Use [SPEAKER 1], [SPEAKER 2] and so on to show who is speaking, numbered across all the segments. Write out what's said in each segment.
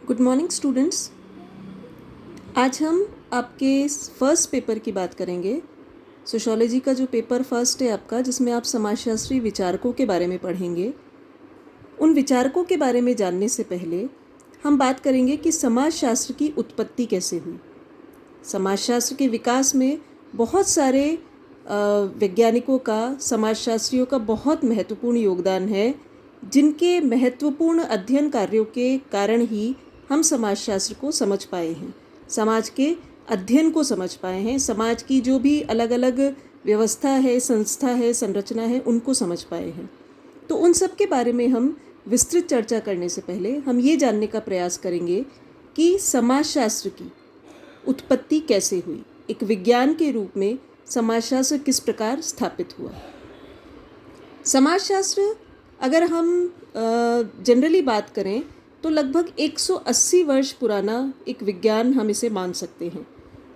[SPEAKER 1] Good morning students. आज हम आपके फर्स्ट पेपर की बात करेंगे। सोशियोलॉजी का जो पेपर फर्स्ट है आपका, जिसमें आप समाजशास्त्री विचारकों के बारे में पढ़ेंगे। उन विचारकों के बारे में जानने से पहले हम बात करेंगे कि समाजशास्त्र की उत्पत्ति कैसे हुई। समाजशास्त्र के विकास में बहुत सारे वैज्ञानिकों का, समाजशास्त्रियों का बहुत महत्वपूर्ण योगदान है, जिनके महत्वपूर्ण अध्ययन कार्यों के कारण ही हम समाजशास्त्र को समझ पाए हैं, समाज के अध्ययन को समझ पाए हैं, समाज की जो भी अलग अलग व्यवस्था है, संस्था है, संरचना है, उनको समझ पाए हैं। तो उन सब के बारे में हम विस्तृत चर्चा करने से पहले हम ये जानने का प्रयास करेंगे कि समाजशास्त्र की उत्पत्ति कैसे हुई, एक विज्ञान के रूप में समाजशास्त्र किस प्रकार स्थापित हुआ। समाजशास्त्र अगर हम जनरली बात करें तो लगभग 180 वर्ष पुराना एक विज्ञान हम इसे मान सकते हैं।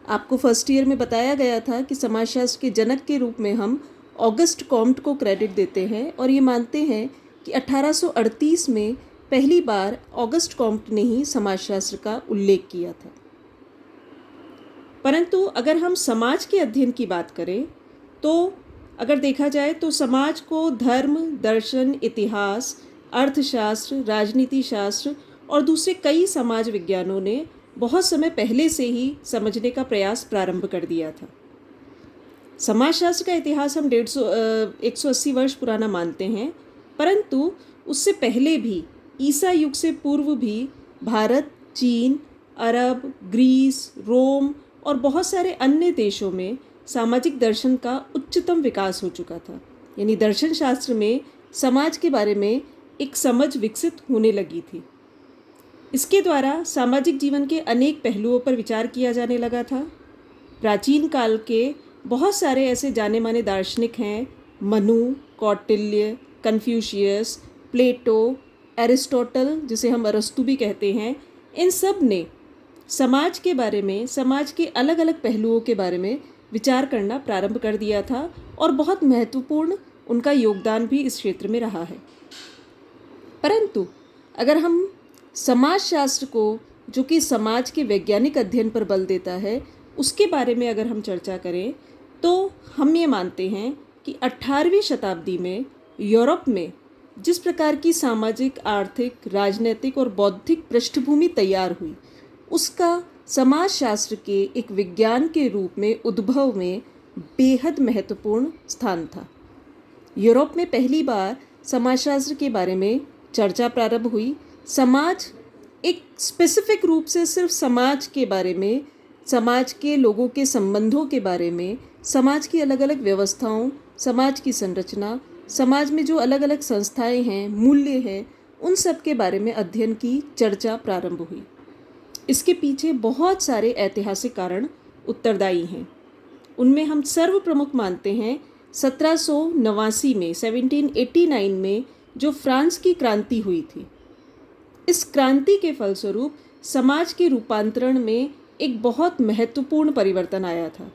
[SPEAKER 1] आपको फर्स्ट ईयर में बताया गया था कि समाजशास्त्र के जनक के रूप में हम ऑगस्ट कॉम्ट को क्रेडिट देते हैं और ये मानते हैं कि 1838 में पहली बार ऑगस्ट कॉम्ट ने ही समाजशास्त्र का उल्लेख किया था। परंतु अगर हम समाज के अध्ययन की बात करें तो अगर देखा जाए तो समाज को धर्म, दर्शन, इतिहास, अर्थशास्त्र, राजनीति शास्त्र और दूसरे कई समाज विज्ञानों ने बहुत समय पहले से ही समझने का प्रयास प्रारंभ कर दिया था। समाजशास्त्र का इतिहास हम 180 वर्ष पुराना मानते हैं, परंतु उससे पहले भी, ईसा युग से पूर्व भी भारत, चीन, अरब, ग्रीस, रोम और बहुत सारे अन्य देशों में सामाजिक दर्शन का उच्चतम विकास हो चुका था। यानी दर्शन शास्त्र में समाज के बारे में एक समझ विकसित होने लगी थी। इसके द्वारा सामाजिक जीवन के अनेक पहलुओं पर विचार किया जाने लगा था। प्राचीन काल के बहुत सारे ऐसे जाने माने दार्शनिक हैं, मनु, कौटिल्य, कन्फ्यूशियस, प्लेटो, एरिस्टोटल, जिसे हम अरस्तु भी कहते हैं, इन सब ने समाज के बारे में, समाज के अलग अलग पहलुओं के बारे में विचार करना प्रारंभ कर दिया था और बहुत महत्वपूर्ण उनका योगदान भी इस क्षेत्र में रहा है। परंतु अगर हम समाजशास्त्र को, जो कि समाज के वैज्ञानिक अध्ययन पर बल देता है, उसके बारे में अगर हम चर्चा करें तो हम ये मानते हैं कि 18वीं शताब्दी में यूरोप में जिस प्रकार की सामाजिक, आर्थिक, राजनीतिक और बौद्धिक पृष्ठभूमि तैयार हुई, उसका समाजशास्त्र के एक विज्ञान के रूप में उद्भव में बेहद महत्वपूर्ण स्थान था। यूरोप में पहली बार समाजशास्त्र के बारे में चर्चा प्रारंभ हुई। समाज एक स्पेसिफिक रूप से सिर्फ समाज के बारे में, समाज के लोगों के संबंधों के बारे में, समाज की अलग अलग व्यवस्थाओं, समाज की संरचना, समाज में जो अलग अलग संस्थाएं हैं, मूल्य हैं, उन सब के बारे में अध्ययन की चर्चा प्रारंभ हुई। इसके पीछे बहुत सारे ऐतिहासिक कारण उत्तरदायी हैं। उनमें हम सर्वप्रमुख मानते हैं 1789 में, 1789 में जो फ्रांस की क्रांति हुई थी। इस क्रांति के फलस्वरूप समाज के रूपांतरण में एक बहुत महत्वपूर्ण परिवर्तन आया था।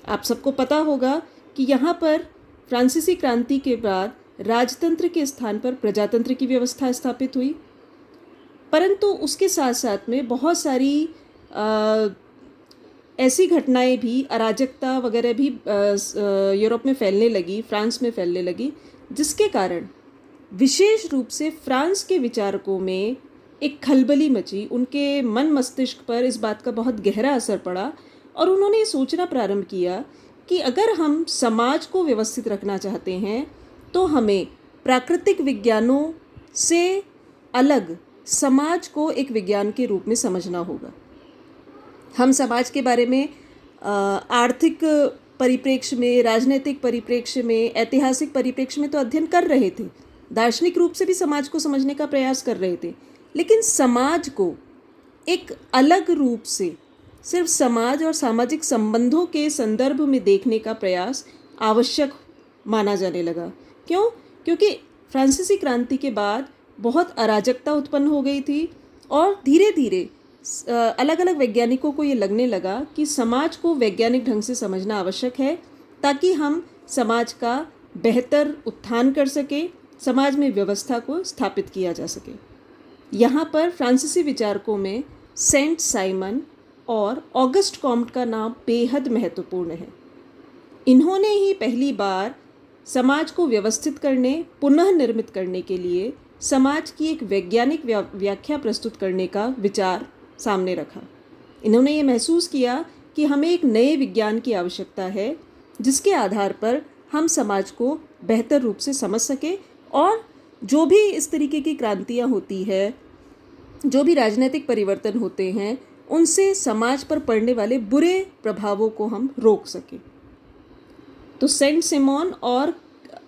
[SPEAKER 1] आप सबको पता होगा कि यहाँ पर फ्रांसीसी क्रांति के बाद राजतंत्र के स्थान पर प्रजातंत्र की व्यवस्था स्थापित हुई। परंतु उसके साथ साथ में बहुत सारी ऐसी घटनाएं भी, अराजकता वगैरह भी यूरोप में फैलने लगी, फ्रांस में फैलने लगी, जिसके कारण विशेष रूप से फ्रांस के विचारकों में एक खलबली मची। उनके मन मस्तिष्क पर इस बात का बहुत गहरा असर पड़ा और उन्होंने सोचना प्रारंभ किया कि अगर हम समाज को व्यवस्थित रखना चाहते हैं तो हमें प्राकृतिक विज्ञानों से अलग समाज को एक विज्ञान के रूप में समझना होगा। हम समाज के बारे में आर्थिक परिप्रेक्ष्य में, राजनीतिक परिप्रेक्ष्य में, ऐतिहासिक परिप्रेक्ष्य में तो अध्ययन कर रहे थे, दार्शनिक रूप से भी समाज को समझने का प्रयास कर रहे थे, लेकिन समाज को एक अलग रूप से सिर्फ समाज और सामाजिक संबंधों के संदर्भ में देखने का प्रयास आवश्यक माना जाने लगा। क्यों? क्योंकि फ्रांसीसी क्रांति के बाद बहुत अराजकता उत्पन्न हो गई थी और धीरे धीरे अलग अलग वैज्ञानिकों को ये लगने लगा कि समाज को वैज्ञानिक ढंग से समझना आवश्यक है ताकि हम समाज का बेहतर उत्थान कर सके, समाज में व्यवस्था को स्थापित किया जा सके। यहाँ पर फ्रांसीसी विचारकों में सेंट साइमन और ऑगस्ट कॉम्ट का नाम बेहद महत्वपूर्ण है। इन्होंने ही पहली बार समाज को व्यवस्थित करने, पुनः निर्मित करने के लिए समाज की एक वैज्ञानिक व्याख्या प्रस्तुत करने का विचार सामने रखा। इन्होंने ये महसूस किया कि हमें एक नए विज्ञान की आवश्यकता है जिसके आधार पर हम समाज को बेहतर रूप से समझ सके और जो भी इस तरीके की क्रांतियाँ होती है, जो भी राजनीतिक परिवर्तन होते हैं, उनसे समाज पर पड़ने वाले बुरे प्रभावों को हम रोक सकें। तो सेंट सिमोन और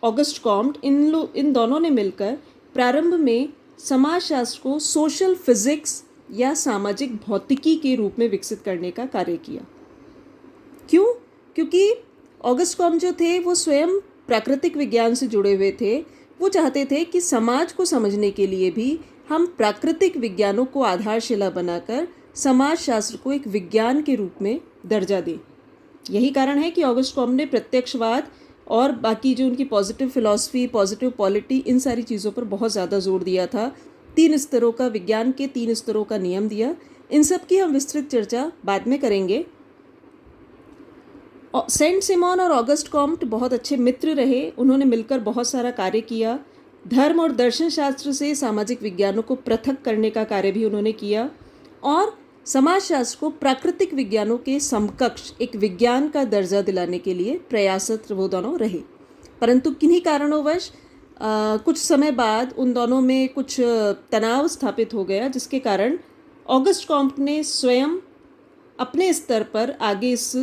[SPEAKER 1] ऑगस्ट कॉम्ट इन दोनों ने मिलकर प्रारंभ में समाजशास्त्र को सोशल फिजिक्स या सामाजिक भौतिकी के रूप में विकसित करने का कार्य किया। क्यों? क्योंकि ऑगस्ट कॉम्ट जो थे वो स्वयं प्राकृतिक विज्ञान से जुड़े हुए थे। वो चाहते थे कि समाज को समझने के लिए भी हम प्राकृतिक विज्ञानों को आधारशिला बनाकर समाजशास्त्र को एक विज्ञान के रूप में दर्जा दें। यही कारण है कि ऑगस्ट कॉम्ट ने प्रत्यक्षवाद और बाकी जो उनकी पॉजिटिव फिलॉसफी, पॉजिटिव पॉलिटी, इन सारी चीज़ों पर बहुत ज़्यादा जोर दिया था। 3 स्तरों का विज्ञान के 3 स्तरों का नियम दिया। इन सब की हम विस्तृत चर्चा बाद में करेंगे। सेंट सिमोन और ऑगस्ट कॉम्ट बहुत अच्छे मित्र रहे। उन्होंने मिलकर बहुत सारा कार्य किया। धर्म और दर्शन शास्त्र से सामाजिक विज्ञानों को पृथक करने का कार्य भी उन्होंने किया और समाजशास्त्र को प्राकृतिक विज्ञानों के समकक्ष एक विज्ञान का दर्जा दिलाने के लिए प्रयासरत वो दोनों रहे। परंतु किन्हीं कारणोंवश कुछ समय बाद उन दोनों में कुछ तनाव स्थापित हो गया, जिसके कारण ऑगस्ट कॉम्ट ने स्वयं अपने स्तर पर आगे इस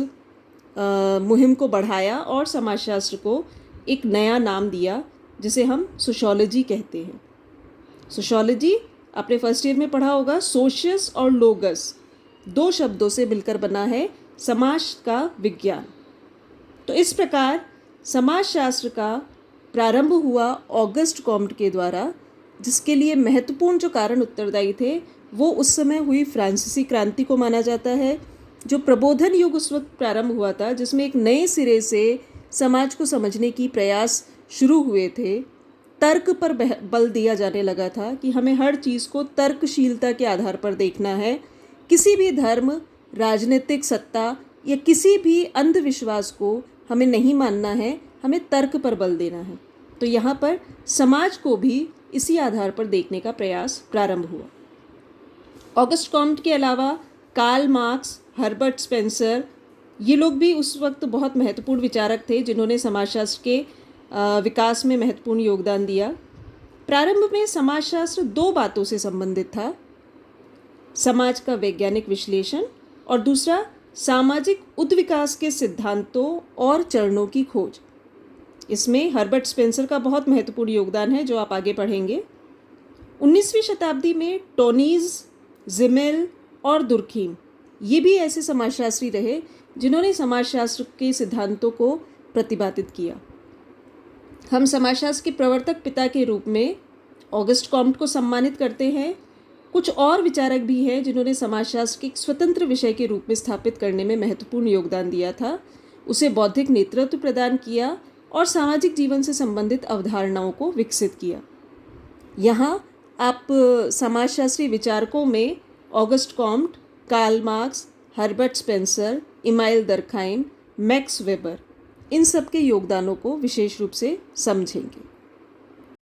[SPEAKER 1] मुहिम को बढ़ाया और समाजशास्त्र को एक नया नाम दिया जिसे हम सोशियोलॉजी कहते हैं। सोशियोलॉजी आपने फर्स्ट ईयर में पढ़ा होगा। सोशियस और लोगस 2 शब्दों से मिलकर बना है समाज का विज्ञान। तो इस प्रकार समाजशास्त्र का प्रारंभ हुआ ऑगस्ट कॉम्ट के द्वारा, जिसके लिए महत्वपूर्ण जो कारण उत्तरदायी थे वो उस समय हुई फ्रांसीसी क्रांति को माना जाता है। जो प्रबोधन युग उस वक्त प्रारंभ हुआ था, जिसमें एक नए सिरे से समाज को समझने की प्रयास शुरू हुए थे। तर्क पर बल दिया जाने लगा था कि हमें हर चीज़ को तर्कशीलता के आधार पर देखना है। किसी भी धर्म, राजनीतिक सत्ता या किसी भी अंधविश्वास को हमें नहीं मानना है, हमें तर्क पर बल देना है। तो यहाँ पर समाज को भी इसी आधार पर देखने का प्रयास प्रारंभ हुआ। ऑगस्ट कॉम्ट के अलावा कार्ल मार्क्स, हर्बर्ट स्पेंसर, ये लोग भी उस वक्त बहुत महत्वपूर्ण विचारक थे जिन्होंने समाजशास्त्र के विकास में महत्वपूर्ण योगदान दिया। प्रारंभ में समाजशास्त्र 2 बातों से संबंधित था, समाज का वैज्ञानिक विश्लेषण और दूसरा सामाजिक उद्विकास के सिद्धांतों और चरणों की खोज। इसमें हर्बर्ट स्पेंसर का बहुत महत्वपूर्ण योगदान है जो आप आगे पढ़ेंगे। 19वीं शताब्दी में टोनीज, जिमेल और दुर्खीम ये भी ऐसे समाजशास्त्री रहे जिन्होंने समाजशास्त्र के सिद्धांतों को प्रतिपादित किया। हम समाजशास्त्र के प्रवर्तक पिता के रूप में ऑगस्ट कॉम्ट को सम्मानित करते हैं। कुछ और विचारक भी हैं जिन्होंने समाजशास्त्र के एक स्वतंत्र विषय के रूप में स्थापित करने में महत्वपूर्ण योगदान दिया था, उसे बौद्धिक नेतृत्व प्रदान किया और सामाजिक जीवन से संबंधित अवधारणाओं को विकसित किया। यहाँ आप समाजशास्त्री विचारकों में Auguste Comte, Karl Marx, Herbert Spencer, Emile Durkheim, Max Weber, इन सब के योगदानों को विशेष रूप से समझेंगे।